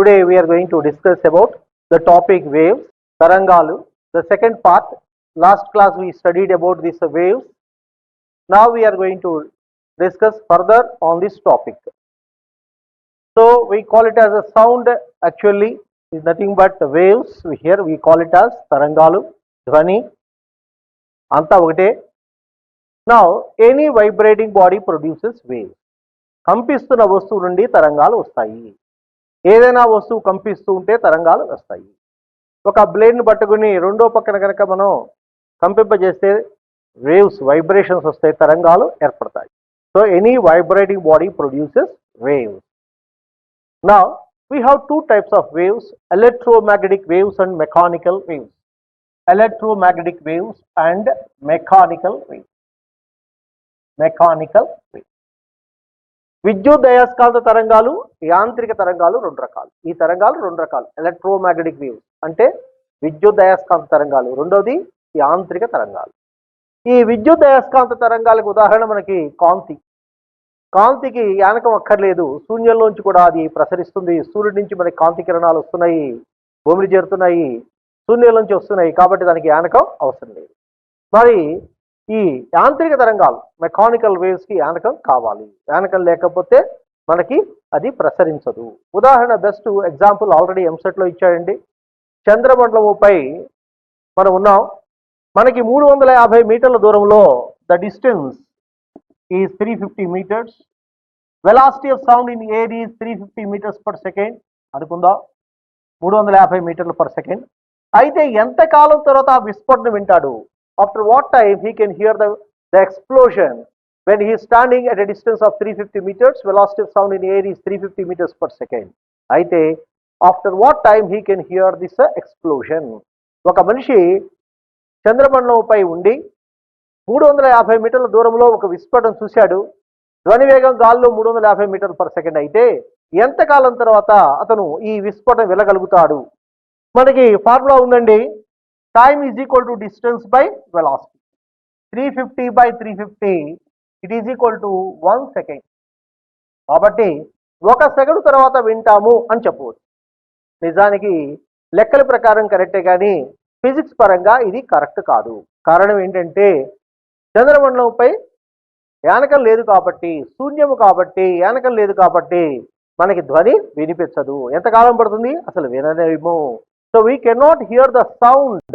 Today we are going to discuss about the topic waves, Tarangalu. The second part, last class we studied about these waves. Now we are going to discuss further on this topic. So we call it as a sound, actually is nothing but the waves. Here we call it as Tarangalu, Dhvani, Anta ఒకటే. Now any vibrating body produces waves. కంపిస్తున్న వస్తువు నుండి తరంగాలు వస్తాయి. ఏదైనా వస్తువు కంపిస్తూ ఉంటే తరంగాలు వస్తాయి. ఒక బ్లేడ్ని పట్టుకుని రెండో పక్కన కనుక మనం కంపింపజేస్తే వేవ్స్ వైబ్రేషన్స్ వస్తాయి, తరంగాలు ఏర్పడతాయి. So any vibrating body produces waves. Now we have two types of waves, electromagnetic waves and mechanical waves. Electromagnetic waves and mechanical waves. Mechanical waves, విద్యుదయస్కాంత తరంగాలు, యాంత్రిక తరంగాలు రెండు రకాలు. ఈ తరంగాలు రెండు రకాలు. ఎలక్ట్రోమాగ్నెటిక్ వేవ్స్ అంటే విద్యుదయస్కాంత తరంగాలు, రెండోది యాంత్రిక తరంగాలు. ఈ విద్యుదయస్కాంత తరంగాలకు ఉదాహరణ మనకి కాంతి. కాంతికి యానకం అక్కర్లేదు, శూన్యంలోంచి కూడా అది ప్రసరిస్తుంది. సూర్యుడి నుంచి మనకి కాంతి కిరణాలు వస్తున్నాయి, భూమిని చేరుతున్నాయి, శూన్యంలోంచి వస్తున్నాయి, కాబట్టి దానికి యానకం అవసరం లేదు. మరి ఈ యాంత్రిక తరంగాలు, మెకానికల్ వేవ్స్కి యానకం కావాలి. యానకం లేకపోతే మనకి అది ప్రసరించదు. ఉదాహరణ బెస్ట్ ఎగ్జాంపుల్ ఆల్రెడీ ఎంసెట్లో ఇచ్చాడండి. చంద్రమండలంపై మనం ఉన్నాం. మనకి 350 మీటర్ల దూరంలో the distance is 350 metres. Velocity of sound in air is 350 metres per second అనుకుందాం. 350 మీటర్లు పర్ సెకండ్. అయితే ఎంతకాలం తర్వాత ఆ విస్ఫోటన వింటాడు? After what time he can hear the explosion when he is standing at a distance of 350 meters? Velocity of sound in air is 350 meters per second. అయితే after what time he can hear this explosion? ఒక మనిషి చంద్రమండలంపై ఉండి 350 మీటర్ల దూరంలో ఒక విస్ఫోటన చూశాడు. ధ్వని వేగం గాల్లో 350 మీటర్ల పర్ సెకండ్. అయితే ఎంతకాలం తర్వాత అతను ఈ విస్ఫోటన వినగలుగుతాడు? మనకి ఫార్ములా ఉందండి. Time is equal to distance by velocity. 350 by 350 it is equal to 1 second. కాబట్టి 1 సెకండ్ తర్వాత వింటాము అని చెప్పవచ్చు. నిజానికి లెక్కల ప్రకారం కరెక్టే, కానీ ఫిజిక్స్ పరంగా ఇది కరెక్ట్ కాదు. కారణం ఏంటంటే చంద్రమండలంపై యానకం లేదు కాబట్టి, శూన్యము కాబట్టి, యానకం లేదు కాబట్టి మనకి ధ్వని వినిపించదు. ఎంతకాలం పడుతుంది? అసలు వినలేము. So we cannot hear the sound,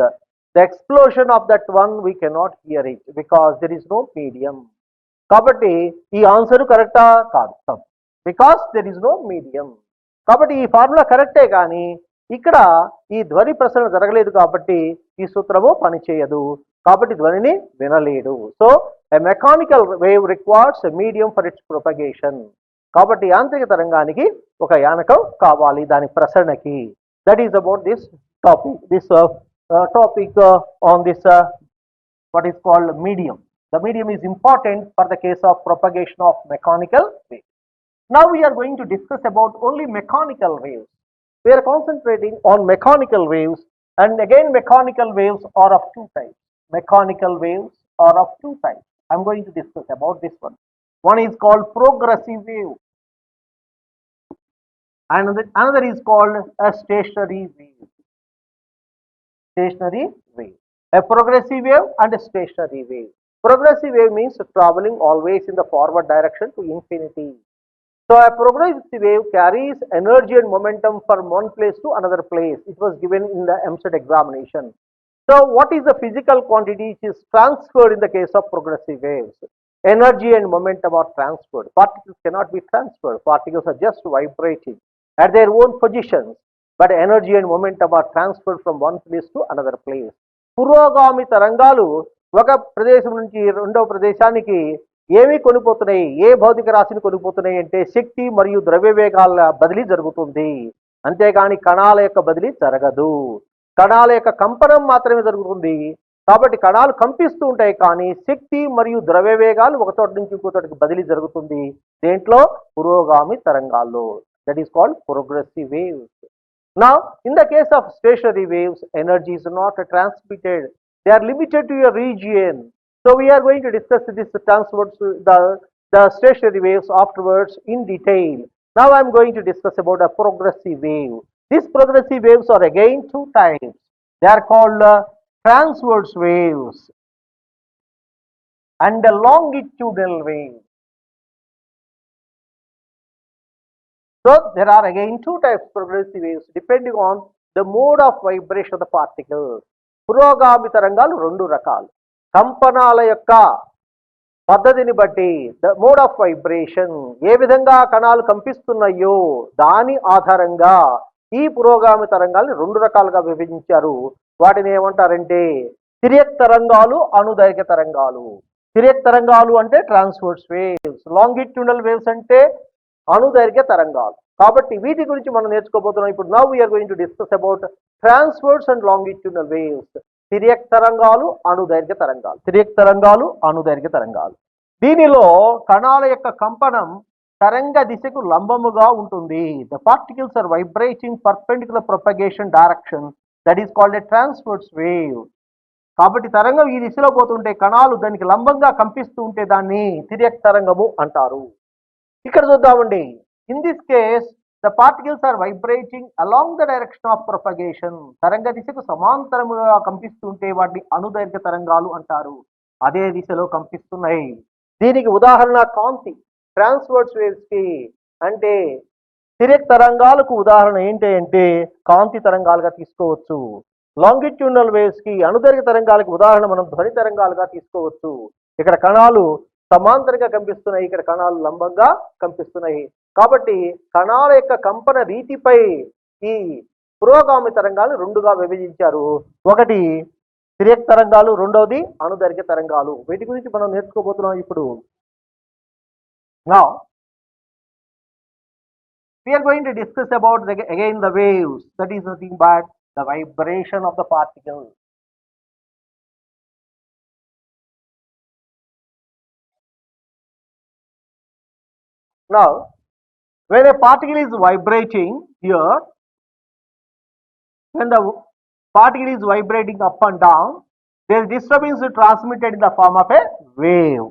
the explosion of that one, we cannot hear it because there is no medium. కాబట్టి ఈ ఆన్సర్ కరెక్టా? కాదు, because there is no medium. కాబట్టి ఈ ఫార్ములా కరెక్టే, కానీ ఇక్కడ ఈ ధ్వని ప్రసరణ జరగలేదు కాబట్టి ఈ సూత్రము పనిచేయదు. కాబట్టి ధ్వనిని వినలేడు. So a mechanical wave requires a medium for its propagation. కాబట్టి యాంత్రిక తరంగానికి ఒక యానకం కావాలి దాని ప్రసరణకి. That is about this topic. This topic on this what is called medium. The medium is important for the case of propagation of mechanical waves. Now we are going to discuss about only mechanical waves. We are concentrating on mechanical waves, and again mechanical waves are of two types. Mechanical waves are of two types. I am going to discuss about this one. One is called progressive wave, and another is called a stationary wave. Stationary wave. A progressive wave and a stationary wave. Progressive wave means traveling always in the forward direction to infinity. So a progressive wave carries energy and momentum from one place to another place. It was given in the EAMCET examination. So what is the physical quantity which is transferred in the case of progressive waves? Energy and momentum are transferred. Particles cannot be transferred. Particles are just vibrating at their own positions, but energy and momentum are transferred from one place to another place. పురోగామి తరంగాలు ఒక ప్రదేశం నుంచి రెండవ ప్రదేశానికి ఏమి కొనిపోతున్నాయి? ఏ భౌతిక రాశిని కొనిపోతున్నాయి అంటే శక్తి మరియు ద్రవ్య వేగాల బదిలీ జరుగుతుంది. అంతేగాని కణాల యొక్క బదిలీ జరగదు. కణాల యొక్క కంపనం మాత్రమే జరుగుతుంది. కాబట్టి కణాలు కంపిస్తూ ఉంటాయి, కానీ శక్తి మరియు ద్రవ్య వేగాలు ఒక చోట నుంచి ఇంకో చోటకి బదిలీ జరుగుతుంది. దేంట్లో? పురోగామి తరంగాల్లో. That is called progressive waves. Now, in the case of stationary waves, energy is not transmitted. They are limited to a region. So we are going to discuss this transverse, the stationary waves afterwards in detail. Now I am going to discuss about a progressive wave. These progressive waves are again two types. They are called transverse waves and a longitudinal wave. So there are again two types of progressive waves depending on the mode of vibration of the particles. పురోగామి తరంగాలు రెండు రకాలు. కంపనాల యొక్క పద్ధతిని బట్టి the mode of vibration ఏ విధంగా కణాలు కంపిస్తున్నాయో దాని ఆధారంగా ఈ పురోగామి తరంగాల్ని రెండు రకాలుగా విభజించారు. వాటిని ఏమంటారంటే తిర్యక్ తరంగాలు, అనుదైర్ఘ్య తరంగాలు. తిర్యక్ తరంగాలు అంటే ట్రాన్స్వర్స్ వేవ్స్, లాంగిట్యూడల్ వేవ్స్ అంటే అనుదైర్ఘ్య తరంగాలు. కాబట్టి వీటి గురించి మనం నేర్చుకోబోతున్నాం ఇప్పుడు. Now we are going to discuss about transverse and longitudinal waves. తిర్యక్ తరంగాలు, అనుదైర్ఘ్య తరంగాలు. తిర్యక్ తరంగాలు, అనుదైర్ఘ్య తరంగాలు. దీనిలో కణాల యొక్క కంపనం తరంగ దిశకు లంబముగా ఉంటుంది. The particles are vibrating perpendicular propagation direction, that is called a transverse wave. కాబట్టి తరంగం ఈ దిశలో పోతుంటే కణాలు దానికి లంబంగా కంపిస్తూ ఉంటే దాన్ని తిర్యక్ తరంగము అంటారు. ఇక్కడ చూద్దామండి. In this case the particles are vibrating along the direction of propagation. తరంగ దిశకు సమాంతరముగా కంపిస్తుంటే వాటిని అనుదైర్ఘ్య తరంగాలు అంటారు. అదే దిశలో కంపిస్తున్నాయి. దీనికి ఉదాహరణ కాంతి. ట్రాన్స్వర్స్ వేవ్స్ కి అంటే తిర్యక్ తరంగాలకు ఉదాహరణ ఏంటి అంటే కాంతి తరంగాలుగా తీసుకోవచ్చు. లాంగిట్యూడనల్ వేవ్స్ కి, అనుదైర్ఘ్య తరంగాలకు ఉదాహరణ మనం ధ్వని తరంగాలుగా తీసుకోవచ్చు. ఇక్కడ కణాలు సమాంతరంగా కంపిస్తున్నాయి, ఇక్కడ కణాలు లంబంగా కంపిస్తున్నాయి. కాబట్టి కణాల యొక్క కంపన రీతిపై ఈ పురోగామి తరంగాలు రెండుగా విభజించారు. ఒకటి తిర్యక్ తరంగాలు, రెండవది అనుదైర్ఘ్య తరంగాలు. వీటి గురించి మనం నేర్చుకోబోతున్నాం ఇప్పుడు. Now we are going to discuss about again the waves. That is nothing but the vibration of the particles. Now when a particle is vibrating here, when the particle is vibrating up and down, there is disturbance transmitted in the form of a wave.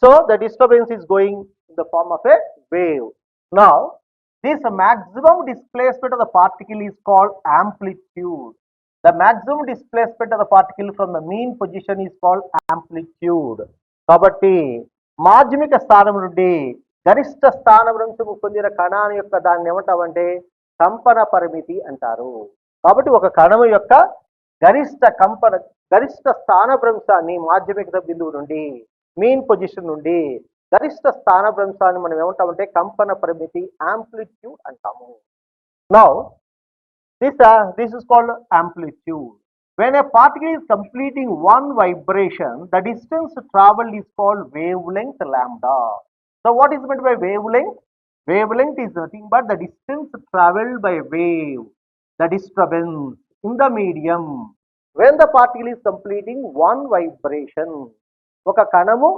So the disturbance is going in the form of a wave. Now this maximum displacement of the particle is called amplitude. The maximum displacement of the particle from the mean position is called amplitude. కాబట్టి మాధ్యమిక స్థానం నుండి గరిష్ట స్థానభ్రంశము పొందిన కణాన్ని యొక్క దాన్ని ఏమంటామంటే కంపన పరిమితి అంటారు. కాబట్టి ఒక కణము యొక్క గరిష్ట స్థానభ్రంశాన్ని మాధ్యమిక బిందువు నుండి, మీన్ పొజిషన్ నుండి గరిష్ట స్థానభ్రంశాన్ని మనం ఏమంటామంటే కంపన పరిమితి, యాంప్లిట్యూడ్ అంటాము. Now this is called amplitude. When a particle is completing one vibration, the distance traveled is called wavelength lambda. So what is meant by wavelength? Wavelength is nothing but the distance traveled by wave, the disturbance in the medium when the particle is completing one vibration. ఒక కణము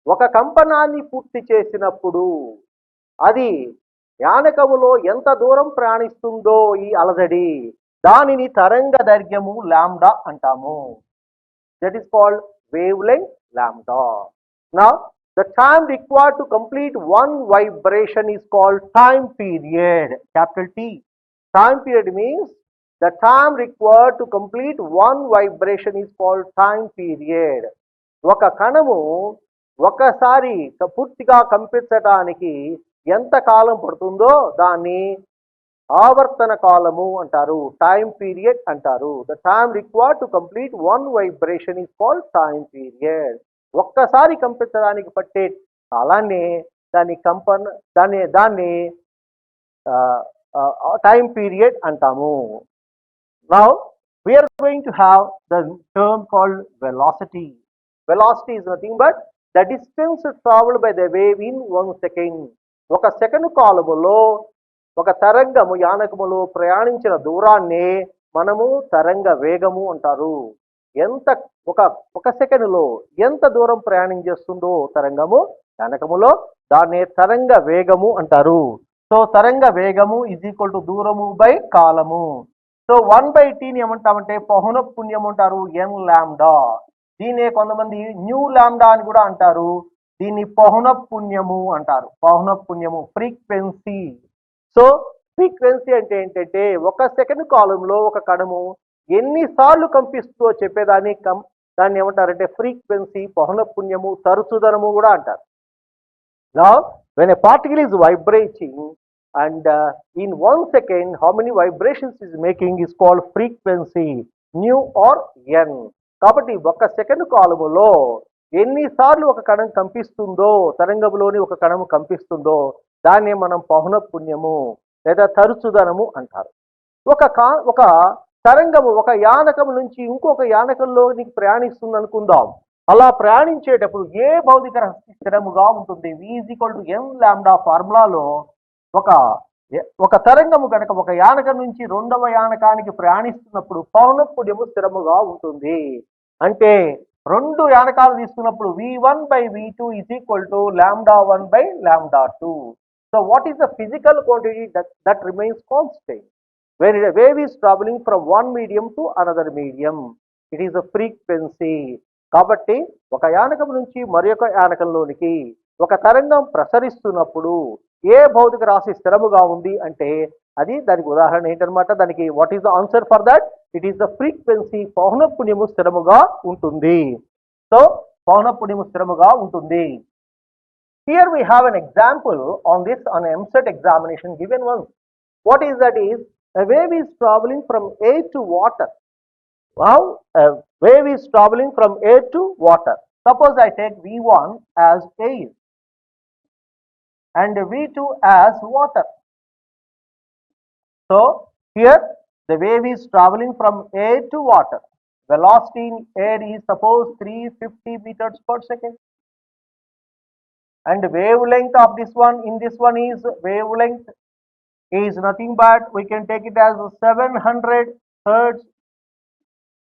ఒక కంపనాన్ని పూర్తి చేసినప్పుడు అది యానకములో ఎంత దూరం ప్రయాణిస్తుందో ఈ అలజడి, దానిని తరంగ దైర్ఘ్యము లాంబ్డా అంటాము. That is called wave length lambda. Now the time required to complete one vibration is called time period, capital T. Time period means the time required to complete one vibration is called time period. ఒక కణము ఒకసారి పూర్తిగా కంపించడానికి ఎంత కాలం పడుతుందో దాన్ని ఆవర్తన కాలము అంటారు, time period అంటారు. The time required to complete one vibration is called time period. ఒక్కసారి కంపించడానికి పట్టే కాలాన్ని దాన్ని టైం పీరియడ్ అంటాము. Now we are going to have the term called velocity. Velocity is nothing but the distance traveled by the wave in 1 second. ఒక second కాలములో ఒక తరంగము యానకములో ప్రయాణించిన దూరాన్ని మనము తరంగ వేగము అంటారు. ఎంత ఒక సెకండ్లో ఎంత దూరం ప్రయాణం చేస్తుందో తరంగము యానకములో దాన్ని తరంగ వేగము అంటారు. సో తరంగ వేగము ఈజ్ ఈక్వల్ టు దూరము బై కాలము. సో 1/t ఏమంటామంటే పౌన పుణ్యం అంటారు, ఎన్ లాంబ్డా. దీనే కొంతమంది న్యూ లాంబ్డా అని కూడా అంటారు. దీన్ని పౌనఃపున్యము అంటారు. పౌనఃపున్యము ఫ్రీక్వెన్సీ. సో ఫ్రీక్వెన్సీ అంటే ఏంటంటే ఒక సెకండ్ కాలంలో ఒక కణము ఎన్నిసార్లు కంపిస్తుందో చెప్పేదాన్ని దాన్ని ఏమంటారంటే ఫ్రీక్వెన్సీ, పౌనఃపున్యము, తరచుదనము కూడా అంటారు. Now, when a particle is vibrating and in 1 second how many vibrations is making is called frequency, nu or n. కాబట్టి ఒక సెకండ్ కాలములో ఎన్నిసార్లు ఒక కణం కంపిస్తుందో, తరంగంలోని ఒక కణము కంపిస్తుందో దాన్ని మనం పౌనఃపున్యము లేదా తరచుదనము అంటారు. ఒక తరంగము ఒక యానకం నుంచి ఇంకొక యానకంలోనికి ప్రయాణిస్తుంది అనుకుందాం. అలా ప్రయాణించేటప్పుడు ఏ భౌతిక రహస్య స్థిరముగా ఉంటుంది. v m లాంబ్డా ఫార్ములాలో ఒక తరంగము కనుక ఒక యానకం నుంచి రెండవ యానకానికి ప్రయాణిస్తున్నప్పుడు పౌనఃపున్యము స్థిరముగా ఉంటుంది. అంటే రెండు యానకాలు తీసుకున్నప్పుడు v1/v2 is equal to λ1 by λ2. So what is the physical quantity that remains constant when a wave is traveling from one medium to another medium? It is a frequency. కాబట్టి ఒక యానకం నుంచి మరొక యానకంలోనికి ఒక తరంగం ప్రసరిస్తున్నప్పుడు ఏ భౌతిక రాశి స్థిరముగా ఉంది అంటే అది దానికి ఉదాహరణ ఏంటనమాట. దానికి what is the answer for that? It is the frequency. పౌనఃపున్యము స్థిరముగా ఉంటుంది. సో పౌనఃపున్యము స్థిరముగా ఉంటుంది. Here we have an example on this on MSET examination given once. What is that is a wave is traveling from air to water. Now a wave is traveling from air to water. Suppose I take V1 as air and V2 as water. So here the wave is traveling from air to water. Velocity in air is suppose 350 meters per second. And wavelength of this one in this one is wavelength is nothing but we can take it as 700 hertz.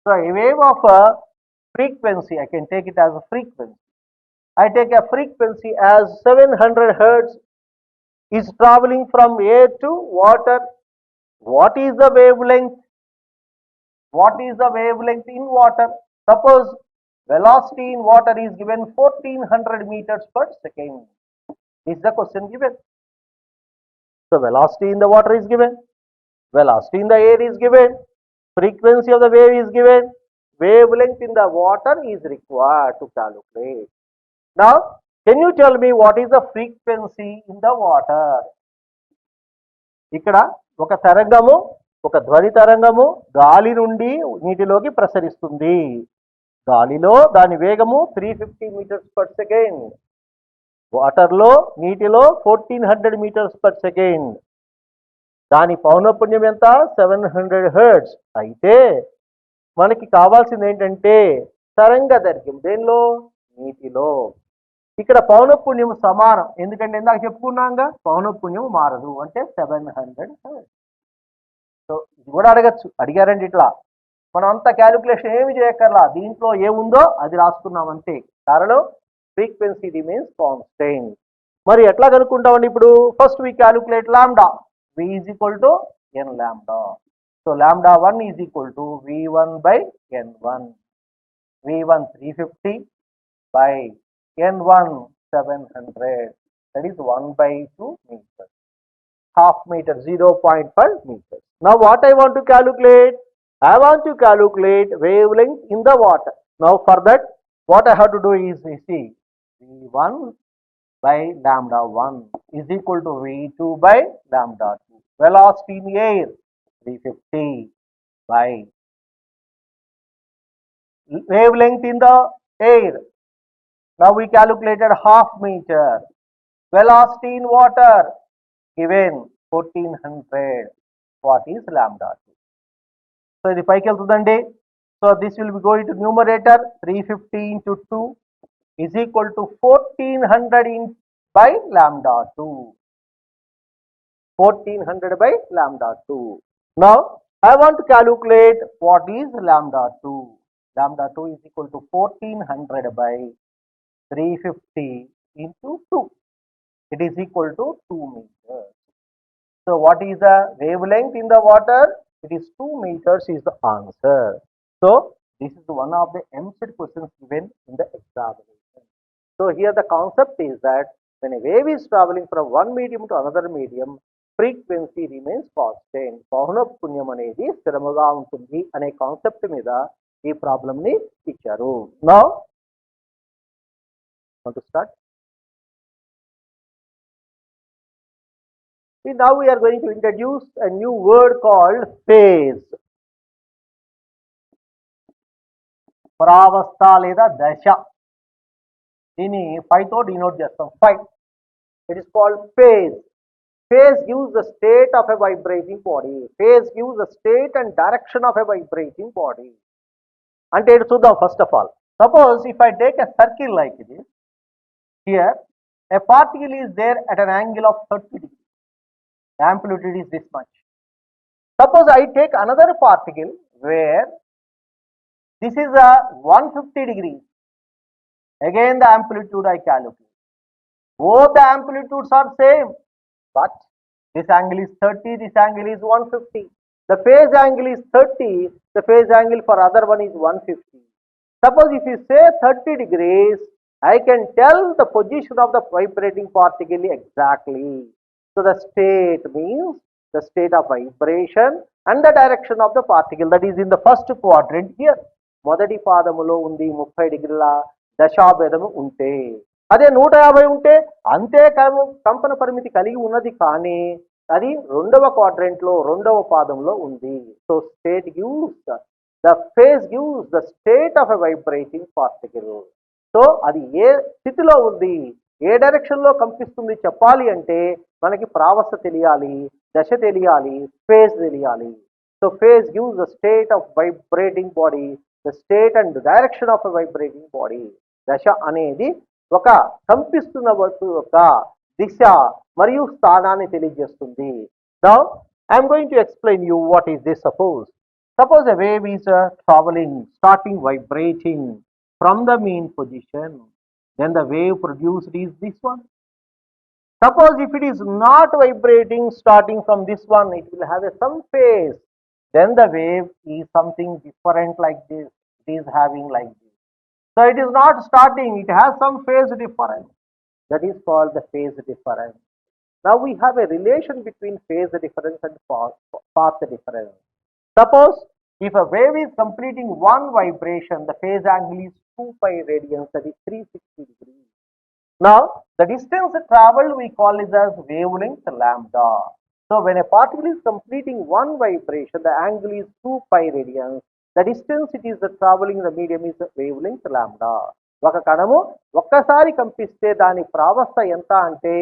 So a wave of a frequency, I can take it as a frequency. I take a frequency as 700 hertz is traveling from air to water. What is the wavelength? What is the wavelength in water? Suppose velocity in water is given 1400 meters per second. Is the question given? So velocity in the water is given, velocity in the air is given, frequency of the wave is given, wavelength in the water is required to calculate. Now, can you tell me what is the frequency in the water? ఇక్కడ ఒక తరంగము, ఒక ధ్వని తరంగము గాలి నుండి నీటిలోకి ప్రసరిస్తుంది. గాలిలో దాని వేగము 350 మీటర్స్ పర్ సెకండ్. వాటర్లో నీటిలో 1400 మీటర్స్ పర్ సెకండ్. దాని పౌనఃపున్యం ఎంత? 700 హెర్ట్జ్. అయితే మనకి కావాల్సింది ఏంటంటే తరంగ దైర్ఘ్యం. దేనిలో? నీటిలో. ఇక్కడ పౌనఃపున్యం సమానం. ఎందుకంటే ఇందాక చెప్పుకున్నాంగా పౌనఃపున్యం మారదు అంటే 700 హెర్ట్జ్. సో ఇది కూడా అడిగారండి. ఇట్లా మనం అంత క్యాలిక్యులేషన్ ఏమి చేయక్కర్లా. దీంట్లో ఏముందో అది రాసుకున్నాం అంతే. కారణం ఫ్రీక్వెన్సీ రిమైన్స్ కాన్స్టెంట్. మరి ఎట్లా కనుక్కుంటామండి? ఇప్పుడు first we calculate lambda. V is equal to n lambda. So lambda 1 is equal to V1 by N1. V1 350 by N1 700. That is 1/2 meters. Half meter, 0.5 meters. Now what I want to calculate? I want to calculate wavelength in the water. Now for that what I have to do is you see V1 by lambda 1 is equal to V2 by lambda 2. Velocity in air 350 by wavelength in the air. Now we calculated half meter. Velocity in water given 1400. What is lambda 2? So ఇది పైకి వెళ్తుందండి. So this will be going to numerator 350 into 2 is equal to 1400 by lambda 2. 1400 by lambda 2. Now I want to calculate what is lambda 2. Lambda 2 is equal to 1400 by 350 into 2. It is equal to 2 meters. So what is the wavelength in the water? It is 2 meters is the answer. So this is one of the MSET questions given in the examination. So So here the concept is that when a wave is traveling from one medium to another medium, frequency remains constant. పౌనఃపున్యం అనేది స్థిరముగా ఉంటుంది అనే concept మీద ఈ problem ని ఇచ్చారు. Now want to start? Now we are going to introduce a new word called phase. పరావస్థ లేదా దశ. దీన్ని 5 తో డినోట్ చేస్తాం. 5. It is called phase. Phase gives the state of a vibrating body. Phase gives the state and direction of a vibrating body. అంటే ఇది చూద్దాం first of all. Suppose if I take a circle like this, here a particle is there at an angle of 30 degrees. The amplitude is this much. Suppose I take another particle where this is a 150 degrees. Again the amplitude I calculate. Both the amplitudes are same, but this angle is 30, this angle is 150. The phase angle is 30, the phase angle for other one is 150. Suppose if you say 30 degrees, I can tell the position of the vibrating particle exactly. So the state means the state of vibration and the direction of the particle, that is in the first quadrant here. మొదటి పాదములో ఉంది 30 డిగ్రీల దశాభేదము ఉంటే, అదే 150 ఉంటే అంతే కంపన పరిమితి కలిగి ఉన్నది, కానీ అది రెండవ క్వాడ్రంట్ లో రెండవ పాదంలో ఉంది. So state gives the phase gives the state of a vibrating particle. So అది ఏ స్థితిలో ఉంది, ఏ డైరెక్షన్ లో కంపిస్తుంది చెప్పాలి అంటే మనకి ప్రావస్థ తెలియాలి, దశ తెలియాలి, ఫేజ్ తెలియాలి. So phase gives the state of vibrating body, the state and direction of a vibrating body. దశ అనేది ఒక కంపిస్తున్న వస్తువు యొక్క దిశ మరియు స్థానాన్ని తెలియజేస్తుంది. Now I am going to explain you what is this. Suppose a wave is traveling, starting vibrating from the mean position, then the wave produced is this one. Suppose if it is not vibrating starting from this one, it will have some phase, then the wave is something different like this, it is having like this. So it is not starting, it has some phase difference, that is called the phase difference. Now we have a relation between phase difference and path difference. Suppose if a wave is completing one vibration, the phase angle is 2 pi radians, that is 360 degrees. Now the distance traveled we call it as wavelength lambda. So when a particle is completing one vibration, the angle is 2 pi radians. The distance it is traveling in the medium is wavelength lambda. ఒక కణము ఒక్కసారి కంపిస్తే దాని ప్రావస్థ ఎంత అంటే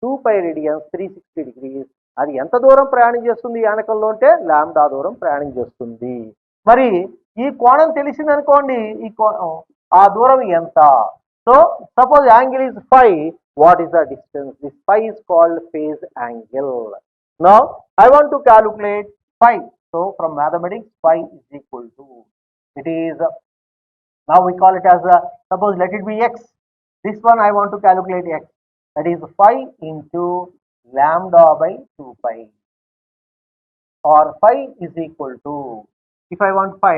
2 pi radians 360 degrees. అది ఎంత దూరం ప్రయాణం చేస్తుంది యానకంలో అంటే లాంబ్డా దూరం ప్రయాణం చేస్తుంది. మరి ఈ కోణం తెలిసింది అనుకోండి, ఈ ఆ దూరం ఎంత. So suppose angle is phi, what is the distance? This phi is called phase angle. Now I want to calculate phi. So from mathematics, phi is equal to, it is, now we call it as suppose let it be x. This one I want to calculate x, that is phi into lambda by 2 pi, or phi is equal to, if I want phi,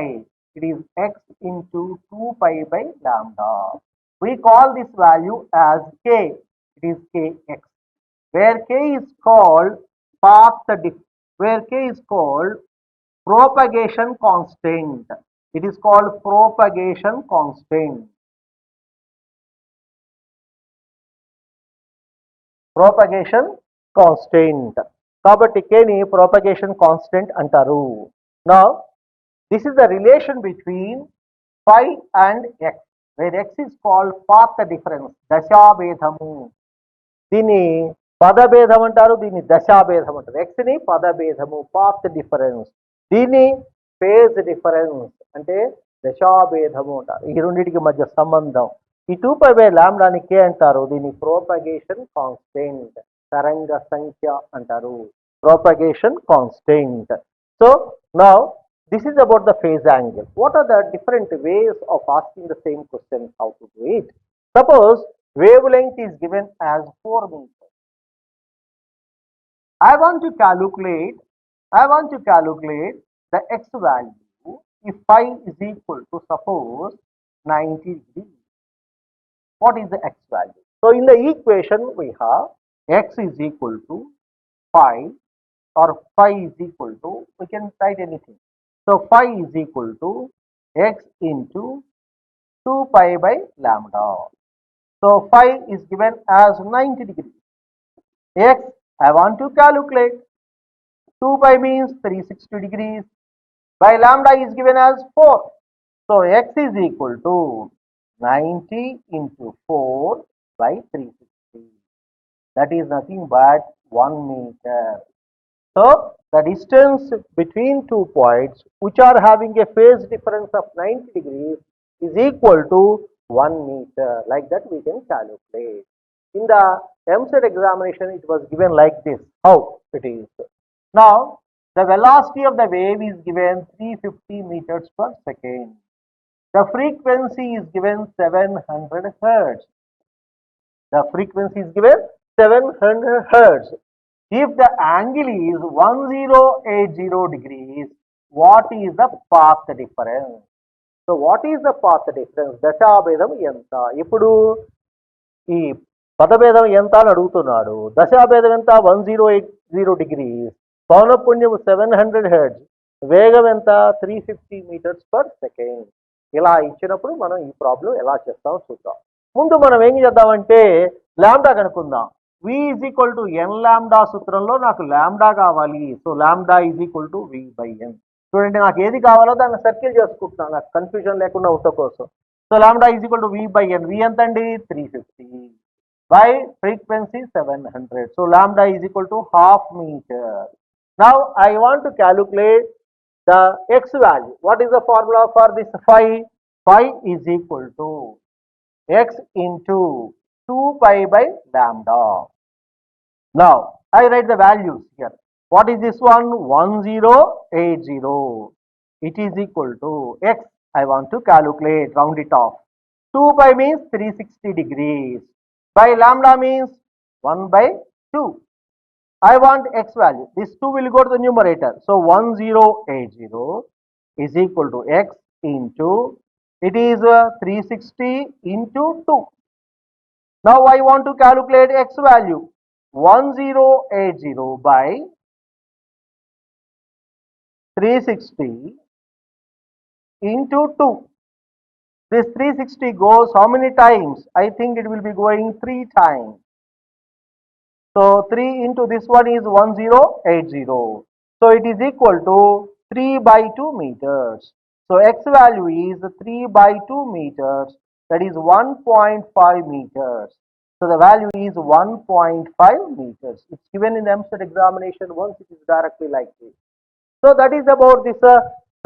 it is x into 2 pi by lambda. We call this value as k, it is kx, where k is called path where k is called propagation constant. It is called propagation constant. Propagation constant. కాబట్టి k ని propagation constant అంటారు. Now this is the relation between phi and x, where x is called path difference, దశాభేదము. దీన్ని పదభేదం అంటారు, దీన్ని దశాభేదం అంటారు. x ని పదభేదము, path difference. దీన్ని phase difference అంటే దశాభేదము అంటారు. ఈ రెండింటికి మధ్య సంబంధం. ఈ 2 pi by లాంబ్డాని k అంటారు. దీన్ని ప్రోపగేషన్ కాన్స్టెంట్, తరంగ సంఖ్య అంటారు, propagation constant. So now this is about the phase angle. What are the different ways of asking the same question? How to do it? Suppose wavelength is given as 4 meters. I want to calculate the x value if phi is equal to suppose 90 degrees. What is the x value? So in the equation we have x is equal to phi, or phi is equal to, we can write anything. So phi is equal to x into 2 pi by lambda. So phi is given as 90 degrees. X I want to calculate. 2 pi means 360 degrees. By lambda is given as 4. So x is equal to 90 into 4 by 360. That is nothing but 1 meter. So the distance between 2 points which are having a phase difference of 90 degrees is equal to 1 meter. Like that we can calculate. In the MCET examination it was given like this. How it is? Now the velocity of the wave is given 350 meters per second. The frequency is given 700 hertz. The frequency is given 700 hertz. If the angle is 1080 degrees, what is the path difference? So what is the path difference? దశాభేదం ఎంత? ఇప్పుడు ఈ పదభేదం ఎంత అని అడుగుతున్నాడు. దశాభేదం ఎంత? 1080 degrees. పౌనఃపున్యం 700 hertz. వేగం ఎంత? 350 meters per second. ఇలా ఇచ్చినప్పుడు మనం ఈ ప్రాబ్లం ఎలా చేస్తామో చూద్దాం. ముందు మనం ఏం చేద్దామంటే లాంబ్డా కనుక్కుందాం. V is equal to n lambda సూత్రంలో నాకు లాంబ్డా కావాలి. So lambda is equal to V by n. చూడండి, నాకు ఏది కావాలో దాన్ని సర్కిల్ చేసుకుంటున్నాను, నాకు కన్ఫ్యూజన్ లేకుండా ఉండటం కోసం. So lambda is equal to V by n. V ఎంత అండి? 350 by frequency 700. So lambda is equal to half meter. Now I want to calculate the x value. What is the formula for this phi? Phi is equal to x into 2 pi by lambda. Now I write the values here. What is this one? 1080. It is equal to x. I want to calculate, round it off. 2 pi means 360 degrees. By lambda means 1 by 2. I want x value. This 2 will go to the numerator. So 1080 is equal to x into, it is 360 into 2. Now I want to calculate x value. 1080 by 360 into 2. This 360 goes how many times? I think it will be going 3 times. So 3 into this one is 1080. So it is equal to 3 by 2 meters. So x value is 3 by 2 meters. That is 1.5 meters. So the value is 1.5 meters. It's given in the MCET examination once. It is directly like this. So that is about this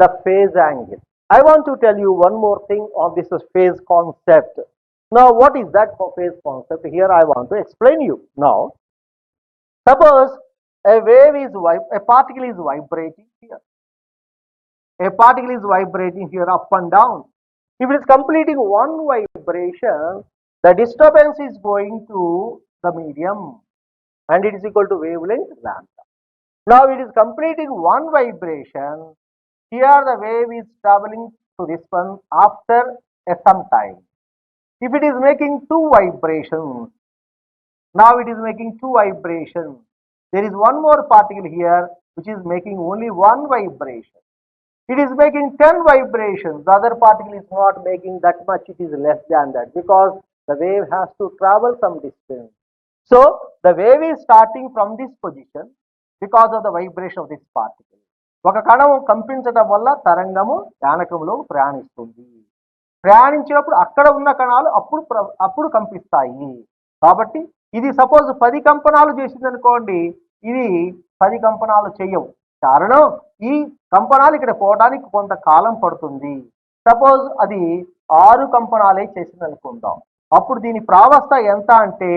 the phase angle. I want to tell you one more thing on this phase concept. Now what is that phase concept? Here I want to explain you. Now suppose a wave is a particle is vibrating here. A particle is vibrating here up and down. If it is completing one vibration, the disturbance is going to the medium and it is equal to wavelength lambda. Now it is completing one vibration. Here the wave is traveling to this one after some time. If it is making 2 vibrations, now it is making 2 vibrations. There is one more particle here which is making only 1 vibration. It is making 10 vibrations. The other particle is not making that much. It is less than that because the wave has to travel some distance. So the wave is starting from this position because of the vibration of this particle. ఒక కణము కంపించడం వల్ల తరంగము యానకంలో ప్రయాణిస్తుంది. ప్రయాణించినప్పుడు అక్కడ ఉన్న కణాలు అప్పుడు కంపిస్తాయి. కాబట్టి ఇది సపోజ్ 10 కంపనాలు చేసింది అనుకోండి, ఇది 10 కంపనాలు చేయవు. కారణం ఈ కంపనాలు ఇక్కడ పోవడానికి కొంత కాలం పడుతుంది. సపోజ్ అది 6 కంపనాలే చేసింది అనుకుందాం. అప్పుడు దీని ప్రావస్థ ఎంత అంటే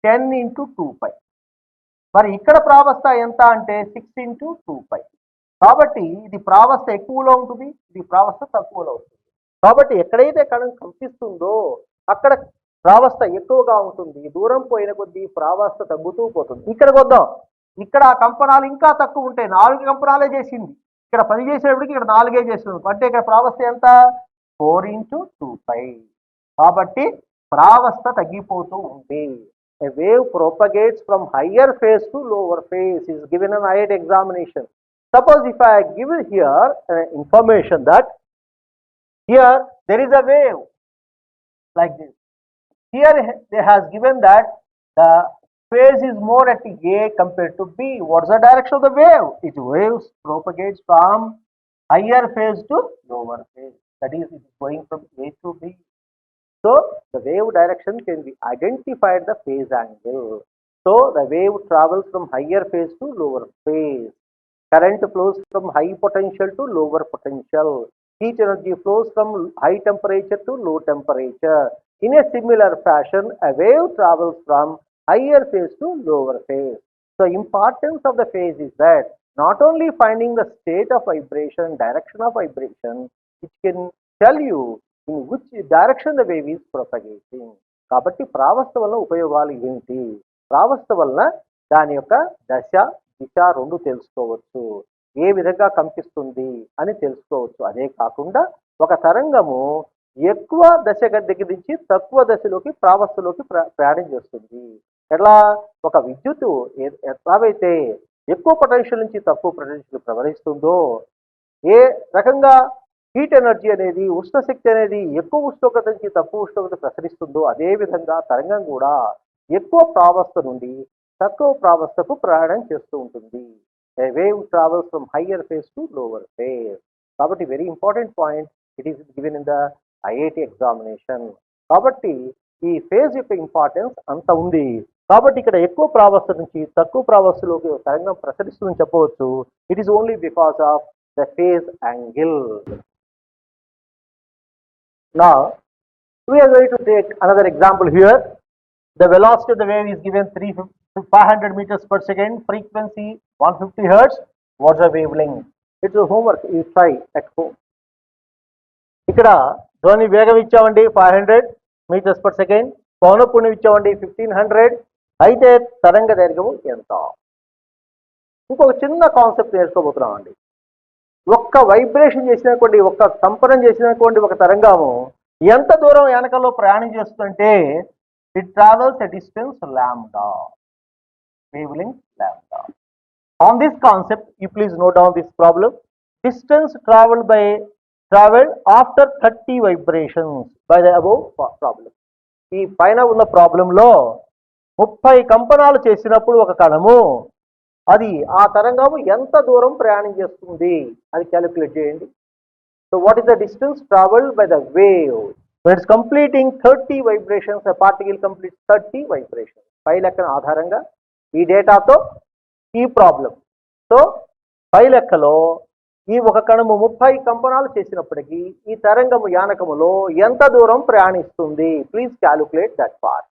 10 into 2π. మరి ఇక్కడ ప్రావస్థ ఎంత అంటే 6 into 2π. కాబట్టి ఇది ప్రావస్థ ఎక్కువలో ఉంటుంది, ఇది ప్రావస్థ తక్కువలో ఉంటుంది. కాబట్టి ఎక్కడైతే కణం కంపిస్తుందో అక్కడ ప్రావస్థ ఎక్కువగా ఉంటుంది. దూరం పోయిన కొద్దీ ప్రావస్థ తగ్గుతూ పోతుంది. ఇక్కడికి వద్దాం. ఇక్కడ ఆ కంపనాలు ఇంకా తక్కువ ఉంటాయి. 4 కంపనాలే చేసింది. ఇక్కడ 10 చేసేటప్పటికి ఇక్కడ 4 చేస్తుంది. అంటే ఇక్కడ ప్రావస్థ ఎంత? 4 into 2π. కాబట్టి ప్రావస్థ తగ్గిపోతూ ఉంది. A wave propagates from higher phase to lower phase is given in IIT examination. Suppose if I give here information that here there is a wave like this. Here they has given that the phase is more at A compared to B. What is the direction of the wave? It waves propagates from higher phase to lower phase. That is, it is going from A to B. So the wave direction can be identified the phase angle. So the wave travels from higher phase to lower phase. Current flows from high potential to lower potential. Heat energy flows from high temperature to low temperature. In a similar fashion, a wave travels from higher phase to lower phase. So importance of the phase is that not only finding the state of vibration, direction of vibration, it can tell you in which direction the wave is propagating. కాబట్టి ప్రావస్థ వలన ఉపయోగాలు ఏంటి? ప్రావస్థ వలన దాని యొక్క దశ దిశ రెండు తెలుసుకోవచ్చు, ఏ విధంగా కంపిస్తుంది అని తెలుసుకోవచ్చు. అదే కాకుండా ఒక తరంగము ఎక్కువ దశ దగ్గర నుంచి తక్కువ దశలోకి ప్రావస్థలోకి ప్రయాణం చేస్తుంది. ఎలా? ఒక విద్యుత్ ఎలాగైతే ఎక్కువ పొటెన్షియల్ నుంచి తక్కువ పొటెన్షియల్ ప్రవహిస్తుందో, ఏ రకంగా హీట్ ఎనర్జీ అనేది, ఉష్ణశక్తి అనేది ఎక్కువ ఉష్ణోగ్రత నుంచి తక్కువ ఉష్ణోగ్రత ప్రసరిస్తుందో, అదే విధంగా తరంగం కూడా ఎక్కువ ప్రావస్థ నుండి తక్కువ ప్రావస్థకు ప్రయాణం చేస్తూ ఉంటుంది. A wave travels from higher phase to lower phase. కాబట్టి very important point, it is given in the IIT examination. కాబట్టి ఈ ఫేజ్ యొక్క ఇంపార్టెన్స్ అంత ఉంది. కాబట్టి ఇక్కడ ఎక్కువ ప్రావస్థ నుంచి తక్కువ ప్రావస్థలోకి తరంగం ప్రసరిస్తుందని చెప్పవచ్చు. It is only because of the phase angle. Now we are going to take another example here. The velocity of the wave is given 500 meters per second, frequency 150 hertz. What's the wavelength? It's a homework, you try at home. ఇక్కడ ధ్వని వేగం ఇచ్చామండి 500 metres per second, పౌనఃపున్యం ఇచ్చామండి 1500. అయితే తరంగ దైర్ఘ్యము ఎంత? ఇంకొక చిన్న కాన్సెప్ట్ నేర్చుకోబోతున్నాం అండి. ఒక్క వైబ్రేషన్ చేసినటువంటి, ఒక్క కంపనం చేసినటువంటి ఒక తరంగము ఎంత దూరం వెనకలో ప్రయాణం చేస్తుంటే it travels a distance lambda, wavelength lambda. On this concept, you please note down this problem. Distance traveled after 30 vibrations by the above problem. ఈ పైన ఉన్న ప్రాబ్లంలో 30 కంపనాలు చేసినప్పుడు ఒక కణము అది ఆ తరంగము ఎంత దూరం ప్రయాణం చేస్తుంది అది క్యాలిక్యులేట్ చేయండి. So what is the distance travelled by the wave when it's completing 30 vibrations? A particle completes 30 vibrations. పై లెక్కన ఆధారంగా ఈ డేటాతో ఈ ప్రాబ్లం, సో పై లెక్కలో ఈ ఒక కణము 30 కంపనాలు చేసినప్పటికీ ఈ తరంగము యానకములో ఎంత దూరం ప్రయాణిస్తుంది? Please calculate that part.